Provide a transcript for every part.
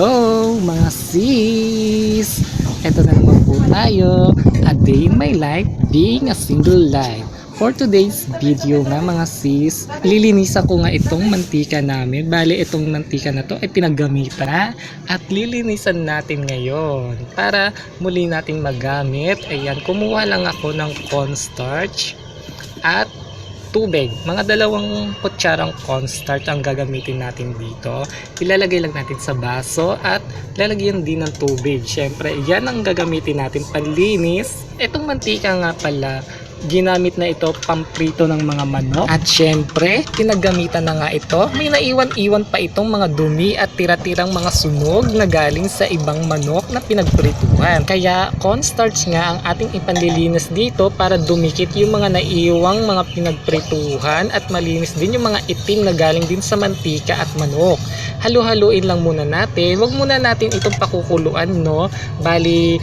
Hello mga sis! Eto na naman po tayo, a day in my life being a single life. For today's video nga mga sis, lilinisan ko nga itong mantika namin. Bale itong mantika na to ay pinaggamita na at lilinisan natin ngayon para muli nating magamit. Ayan, kumuha lang ako ng cornstarch at tubig. Mga 2 kutsarang cornstarch ang gagamitin natin dito. Ilalagay lang natin sa baso at lalagyan din ng tubig. Syempre, yan ang gagamitin natin panlinis. Itong mantika nga pala, ginamit na ito pamprito ng mga manok. At syempre, pinagamitan na nga ito. May naiwan-iwan pa itong mga dumi at tira-tirang mga sunog na galing sa ibang manok na pinagprituhan. Kaya cornstarch nga ang ating ipanlilinis dito para dumikit yung mga naiwang mga pinagprituhan at malinis din yung mga itim na galing din sa mantika at manok. Halo-haluin lang muna natin. Huwag muna natin itong pakukuluan, no? Bali,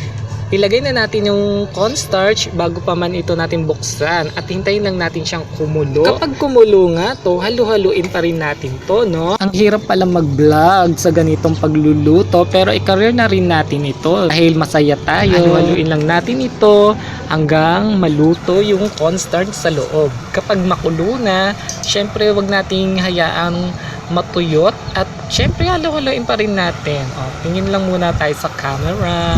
ilagay na natin yung cornstarch bago pa man ito natin buksan at hintayin lang natin siyang kumulo. Kapag kumulo nga to, halu-haluin pa rin natin to, no? Ang hirap pala mag-vlog sa ganitong pagluluto pero i-career na rin natin ito dahil masaya tayo. Halu-haluin lang natin ito hanggang maluto yung cornstarch sa loob. Kapag makulo na, syempre wag nating hayaang matuyot at syempre halu-haluin pa rin natin. Tingin lang muna tayo sa camera.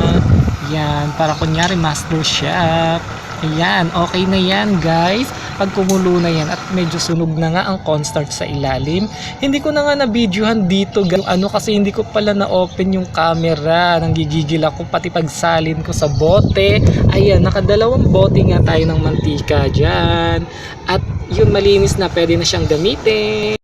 Yan, para kunyari master chef. Ayan, okay na yan guys. Pag kumulo na yan at medyo sunog na nga ang cornstarch sa ilalim. Hindi ko na nga na-videohan dito kasi hindi ko pala na-open yung camera. Nanggigigil ako pati pagsalin ko sa bote. Ayan, nakadalawang bote nga tayo ng mantika dyan. At yun, malinis na, pwede na siyang gamitin.